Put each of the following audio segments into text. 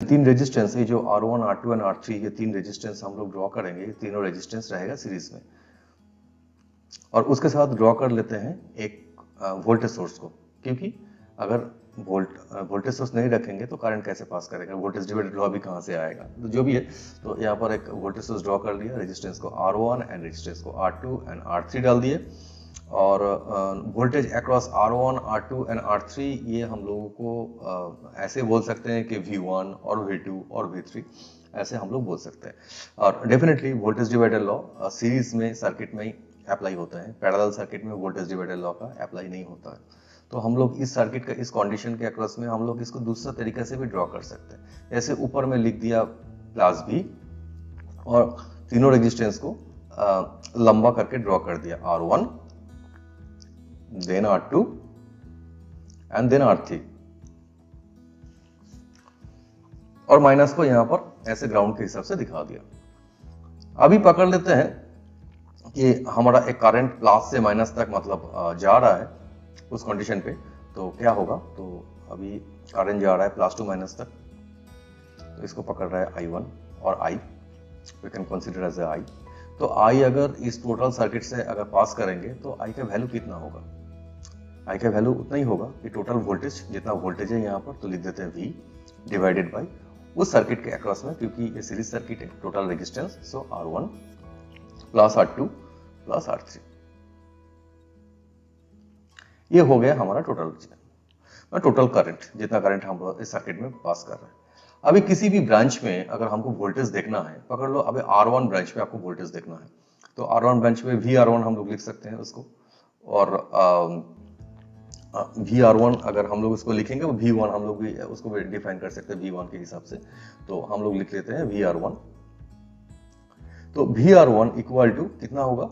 तीन रेजिस्टेंस है जो R1, R2 एंड R3, ये तीन रेजिस्टेंस हम लोग ड्रॉ करेंगे, ये तीनों रेजिस्टेंस रहेगा सीरीज में, और उसके साथ ड्रॉ कर लेते हैं एक वोल्टेज सोर्स को, क्योंकि अगर वोल्टेज सोर्स नहीं रखेंगे तो करंट कैसे पास करेगा, वोल्टेज डिवाइडेड लॉ भी कहाँ से आएगा, तो जो भी है। तो यहाँ पर एक वोल्टेज सोर्स ड्रॉ कर लिया, रेजिस्टेंस को R1 एंड रेजिस्टेंस को R2 एंड R3 डाल दिए, और voltage across R1, R2 and R3 ये हम लोगों को ऐसे बोल सकते हैं कि V1 और V2 और V3, ऐसे हम लोग बोल सकते हैं। और definitely voltage divider law series में सर्किट में ही अप्लाई होता है, पैरेलल सर्किट में वोल्टेज डिवाइडर लॉ का अप्लाई नहीं होता है। तो हम लोग इस सर्किट का इस कंडीशन के अक्रॉस में हम लोग इसको दूसरा तरीके से भी ड्रॉ कर सकते हैं। जैसे ऊपर में लिख दिया प्लस V, और तीनों रेजिस्टेंस को लंबा करके ड्रॉ कर दिया, R1 then R2 and then R3, और माइनस को यहां पर ऐसे ग्राउंड के हिसाब से दिखा दिया। अभी पकड़ लेते हैं कि हमारा एक करंट प्लस से माइनस तक मतलब जा रहा है उस कंडीशन पे, तो क्या होगा। तो अभी करंट जा रहा है प्लस टू माइनस तक, तो इसको पकड़ रहा है I1 और I, we can consider as I। तो I अगर इस टोटल सर्किट से अगर पास करेंगे तो I का वैल्यू कितना होगा, I का वैल्यू उतना ही होगा कि टोटल वोल्टेज, जितना वोल्टेज है यहाँ पर, तो लिख देते हैं V डिवाइडेड बाई उस सर्किट के अक्रॉस में, क्योंकि ये सीरीज सर्किट है, टोटल रेजिस्टेंस, सो R1 plus R2 plus R3, ये हो गया हमारा टोटल करंट, जितना करंट हम इस सर्किट में पास कर रहे हैं। अभी किसी भी ब्रांच में अगर हमको वोल्टेज देखना है, पकड़ लो अभी R1 ब्रांच में आपको वोल्टेज देखना है, तो R1 ब्रांच में VR1 हम लोग लिख सकते हैं उसको, और VR1 अगर हम लोग उसको लिखेंगे, V1 हम लोग भी उसको भी डिफाइन कर सकते हैं V1 के हिसाब से, तो हम लोग लिख लेते हैं VR1। तो VR1 इक्वल टू कितना होगा,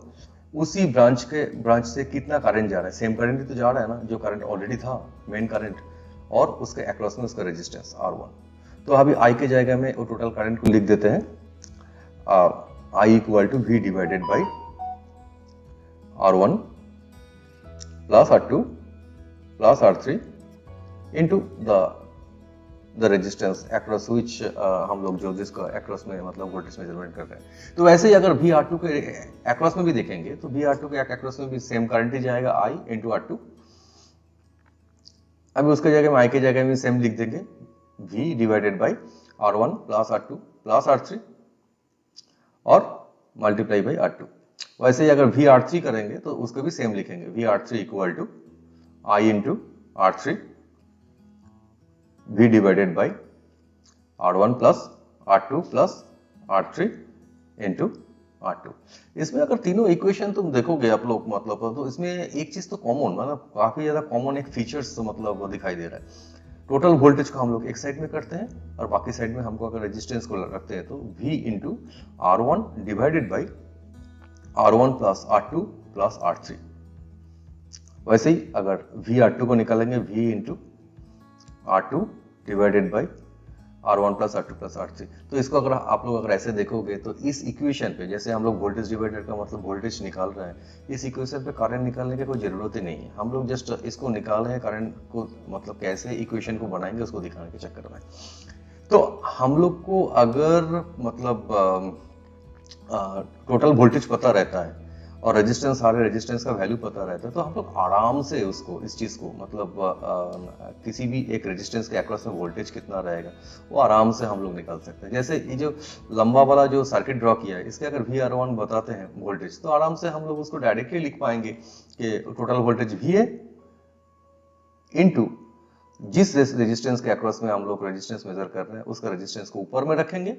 उसी ब्रांच से कितना करंट जा रहा है, सेम करंट ही तो जा रहा है ना, जो करंट ऑलरेडी था मेन करंट, और उसके अक्रॉस में उसका रेजिस्टेंस R1। तो अभी I के जगह में वो टोटल करंट को लिख देते हैं, I equal to V divided by R1 plus R2 plus R3 into the resistance across which हम लोग जो जिसका अक्रॉस में मतलब वोल्टेज मेजरमेंट कर रहे हैं। तो वैसे ही अगर VR2 के अक्रॉस में भी देखेंगे तो VR2 के अक्रॉस में भी सेम करंट ही जाएगा, I इंटू R2। अभी उसके जगह में I के जगह में सेम लिख देंगे, V divided by R1 plus R2 plus R3 और मल्टीप्लाई बाई R2। वैसे ही अगर VR3 करेंगे तो उसको भी सेम लिखेंगे, VR3 equal to I into R3 V divided by R1 plus R2 plus R3 into R2। इसमें अगर तीनों इक्वेशन तुम देखोगे आप लोग मतलब, तो इसमें एक चीज तो कॉमन, मतलब काफी ज्यादा कॉमन एक फीचर्स मतलब दिखाई दे रहा है। टोटल वोल्टेज को हम लोग एक साइड में करते हैं और बाकी साइड में हमको अगर रेजिस्टेंस को रखते हैं तो V into R1 divided by R1 plus R2 plus R3। वैसे ही अगर VR2 को निकालेंगे, V into R2 divided by R1 plus R2 plus R3। तो इसको अगर आप लोग अगर ऐसे देखोगे तो इस इक्वेशन पे, जैसे हम लोग वोल्टेज डिवाइडर का मतलब वोल्टेज निकाल रहे हैं, इस इक्वेशन पे करंट निकालने की कोई जरूरत ही नहीं है। हम लोग जस्ट इसको निकाल रहे हैं, करंट को मतलब कैसे इक्वेशन को बनाएंगे उसको दिखाने के चक्कर में। तो हम लोग को अगर मतलब टोटल वोल्टेज पता रहता है और रेजिस्टेंस, सारे रेजिस्टेंस का वैल्यू पता रहता है, तो हम लोग आराम से उसको, इस चीज को मतलब किसी भी एक रेजिस्टेंस के अक्रॉस में वोल्टेज कितना रहेगा वो आराम से हम लोग निकाल सकते हैं। जैसे ये जो लंबा वाला जो सर्किट ड्रॉ किया है, इसके अगर VR1 बताते हैं वोल्टेज, तो आराम से हम लोग उसको डायरेक्टली लिख पाएंगे कि टोटल वोल्टेज V है इनटू जिस रेजिस्टेंस के अक्रॉस में हम लोग रेजिस्टेंस मेजर कर रहे हैं उसका रेजिस्टेंस को ऊपर में रखेंगे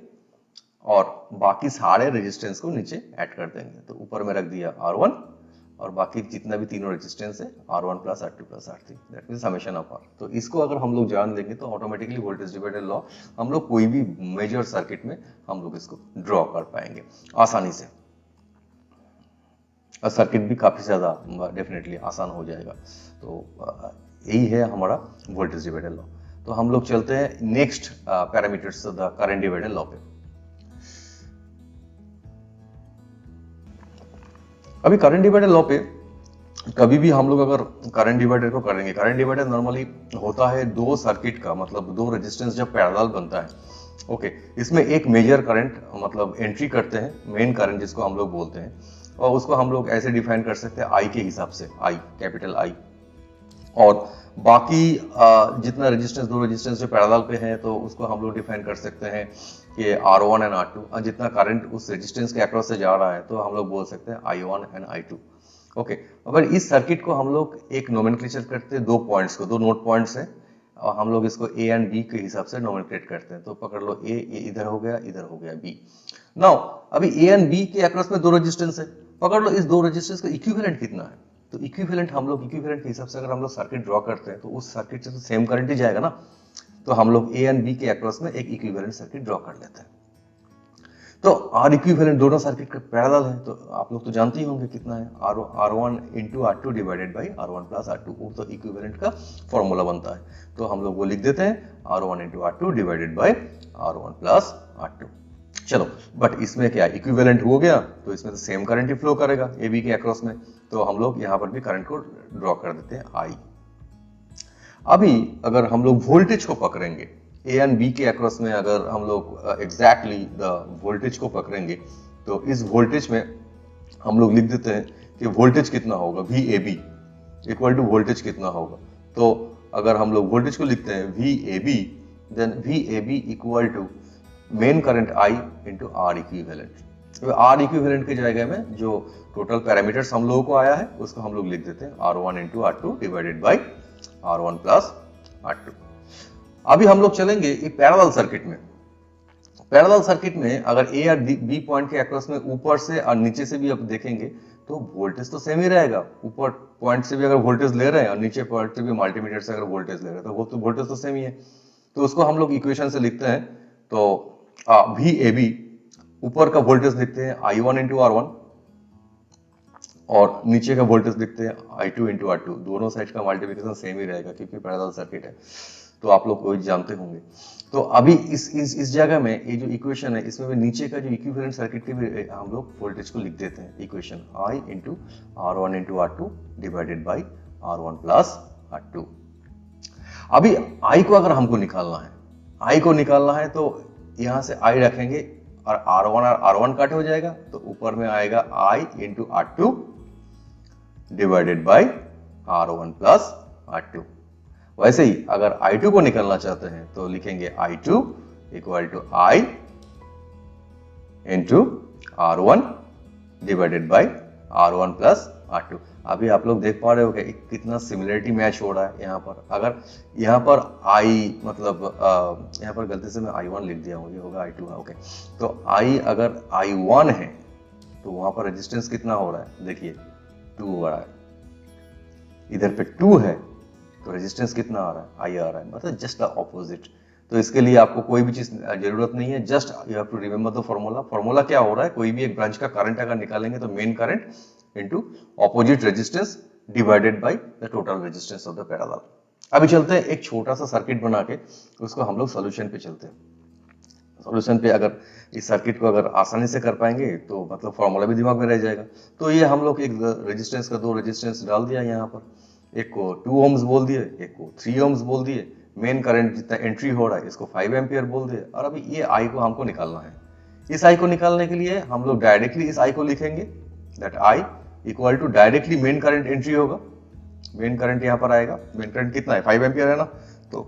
और बाकी सारे रेजिस्टेंस को नीचे ऐड कर देंगे। तो ऊपर में रख दिया R1 और बाकी जितना भी तीनों रेजिस्टेंस है R1 plus R2 plus R3, that means summation of R। तो इसको अगर हम लोग जान लेंगे तो ऑटोमेटिकली वोल्टेज डिवाइडर लॉ हम लोग कोई भी मेजर सर्किट में हम लोग इसको ड्रॉ कर पाएंगे आसानी से, और सर्किट भी काफी ज्यादा डेफिनेटली आसान हो जाएगा। तो यही है हमारा वोल्टेज डिवाइडर लॉ। तो हम लोग चलते हैं next parameters the current divider law पे। अभी करंट डिवाइडर लॉ पे कभी भी हम लोग अगर करंट डिवाइडर को करेंगे, करंट डिवाइडर नॉर्मली होता है दो सर्किट का, मतलब दो रेजिस्टेंस जब पैरेलल बनता है ओके, इसमें एक मेजर करंट मतलब एंट्री करते हैं, मेन करंट जिसको हम लोग बोलते हैं, और उसको हम लोग ऐसे डिफाइन कर सकते हैं आई के हिसाब से, आई कैपिटल आई। और बाकी जितना रेजिस्टेंस, दो रेजिस्टेंस जो पैरेलल पे हैं तो उसको हम लोग डिफाइन कर सकते हैं कि R1 एंड R2, और जितना करंट उस रेजिस्टेंस के अक्रॉस से जा रहा है तो हम लोग बोल सकते हैं I1 एंड I2। ओके, अगर इस सर्किट को हम लोग एक नोमेनक्लेचर करते हैं, दो पॉइंट्स को, दो नोड पॉइंट्स हैं, और हम लोग इसको ए एंड बी के हिसाब से नोमेनक्लेट करते हैं। तो पकड़ लो ए, ये इधर हो गया, इधर हो गया बी। नाउ अभी ए एंड बी के अक्रॉस में दो रेजिस्टेंस है, पकड़ लो इस दो रेजिस्टेंस का इक्विवेलेंट कितना है। तो इक्विवेलेंट हम लोग इक्विवेलेंट के हिसाब से अगर हम लोग सर्किट ड्रॉ करते हैं तो उस सर्किट से तो सेम करंट ही जाएगा ना, तो हम लोग ए एंड बी के अक्रॉस में एक इक्विवेलेंट सर्किट ड्रॉ कर लेते हैं। तो आर इक्विवेलेंट दोनों सर्किट का पैरेलल है, तो आप लोग तो जानते ही होंगे कितना है, R1 into R2 divided by R1 plus R2, वो तो इक्विवेलेंट का फॉर्मूला बनता है। तो हम लोग वो लिख देते हैं R1 into R2 divided by R1 plus R2। चलो, बट इसमें क्या इक्विवेलेंट हो गया तो इसमें तो सेम करंट ही फ्लो करेगा ए बी के अक्रॉस में, तो हम लोग यहाँ पर भी करंट को ड्रॉ कर देते हैं आई। अभी अगर हम लोग वोल्टेज को पकड़ेंगे ए एंड बी के अक्रॉस में, अगर हम लोग एग्जैक्टली द वोल्टेज को पकड़ेंगे तो इस वोल्टेज में हम लोग लिख देते हैं कि वोल्टेज कितना होगा, V A B equal to voltage कितना होगा। तो अगर हम लोग वोल्टेज को लिखते हैं V A B, then V A B equal to main current I into R equivalent. R equivalent की जगह में जो टोटल पैरामीटर्स हम लोगों को आया है उसको हम लोग लिख देते हैं R1 into R2 divided by R1 plus R2। अभी हम लोग चलेंगे एक पैरेलल सर्किट में। पैरेलल सर्किट में अगर ए और बी पॉइंट के अक्रॉस में ऊपर से और नीचे से भी आप देखेंगे तो वोल्टेज तो सेम ही रहेगा। ऊपर पॉइंट से भी अगर वोल्टेज ले रहे हैं और नीचे पॉइंट से भी मल्टीमीटर से अगर वोल्टेज ले रहे हैं तो वो तो वोल्टेज तो सेम ही है। तो उसको हम लोग इक्वेशन से लिखते हैं, तो वी ए बी ऊपर का वोल्टेज लिखते हैं I1 इंटू R1 और नीचे का वोल्टेज लिखते हैं I2 इंटू R2। दोनों साइड का मल्टीप्लिकेशन सेम ही रहेगा क्योंकि पैरेलल सर्किट है, तो आप लोग को जानते होंगे। तो अभी इस जगह में ये जो इक्वेशन है इसमें भी नीचे का जो इक्विवेलेंट सर्किट के भी हम लोग वोल्टेज को लिख देते हैं, equation I into R1 into R2 divided by R1 plus R2। अभी I को अगर हमको निकालना है, I को निकालना है तो यहां से I रखेंगे और R1 कट हो जाएगा, तो ऊपर में आएगा I into R2 divided by R1 plus R2। वैसे ही अगर I2 को निकालना चाहते हैं तो लिखेंगे I2 equal to I into R1 divided by R1 plus R2। अभी आप लोग देख पा रहे हो कि कितना सिमिलरिटी मैच हो रहा है यहाँ पर। अगर यहाँ पर I मतलब यहाँ पर गलती से मैं I1 लिख दिया हूँ, ये होगा I2 है। ओके, तो I अगर I1 है तो वहां पर रेजिस्टेंस कितना हो रहा है, देखिए 2 हो रहा है। इधर पे 2 है तो रेजिस्टेंस कितना आ रहा है, I आ रहा है, मतलब जस्ट द ऑपोजिट। तो इसके लिए आपको कोई भी चीज जरूरत नहीं है, just you have to remember the formula. Formula क्या हो रहा है, कोई भी एक ब्रांच का करंट अगर निकालेंगे तो main current into opposite resistance divided by the total resistance of the parallel. अभी चलते हैं एक छोटा सा सर्किट बना के, उसको हम लोग सॉल्यूशन पे चलते हैं। सॉल्यूशन पे अगर इस सर्किट को अगर आसानी से कर पाएंगे तो मतलब फॉर्मूला भी दिमाग में रह जाएगा। तो ये हम लोग एक रेजिस्टेंस का दो रेजिस्टेंस डाल दिया यहाँ पर, एक को 2 ओम्स बोल दिए, एक को 3 ओम्स बोल दिए। मेन करंट जितना एंट्री हो रहा है इसको 5 एम्पियर बोल दिए। और अभी ये आई को हमको निकालना है। इस आई को निकालने के लिए हम लोग डायरेक्टली इस आई को लिखेंगे, that I equal to directly main current entry होगा। मेन करंट यहाँ पर आएगा, मेन करंट कितना है 5 एम्पियर है ना, तो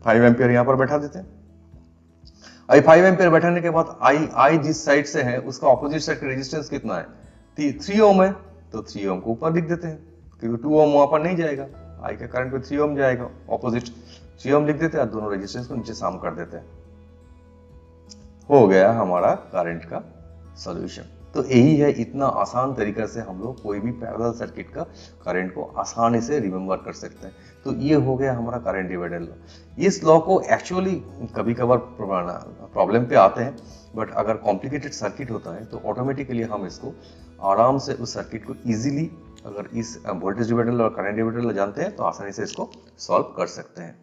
5 एम्पियर यहाँ पर बैठा देते हैं। आई 5 एम्पियर बैठाने के बाद आई जिस साइड से है उसका ऑपोजिट साइड का रेजिस्टेंस कितना है, 3 ओम है, तो 3 ओम को ऊपर लिख देते हैं क्योंकि 2 ओम वहां पर नहीं जाएगा, आई के करंट पे 3 ओम जाएगा, ऑपोजिट 3 ओम लिख देते हैं, दोनों रेजिस्टेंस को नीचे सम कर देते हैं। हो गया हमारा करंट का सॉल्यूशन। तो यही है, इतना आसान तरीका से हम लोग कोई भी पैरेलल सर्किट का करंट को आसानी से रिमेंबर कर सकते हैं। तो ये हो गया हमारा करंट डिवाइडर लॉ। इस लॉ को एक्चुअली कभी कभार प्रॉब्लम पे आते हैं, बट अगर कॉम्प्लिकेटेड सर्किट होता है तो ऑटोमेटिकली हम इसको आराम से उस सर्किट को इजीली, अगर इस वोल्टेज डिवाइडर लॉ और करंट डिवाइडर लॉ जानते हैं तो आसानी से इसको सॉल्व कर सकते हैं।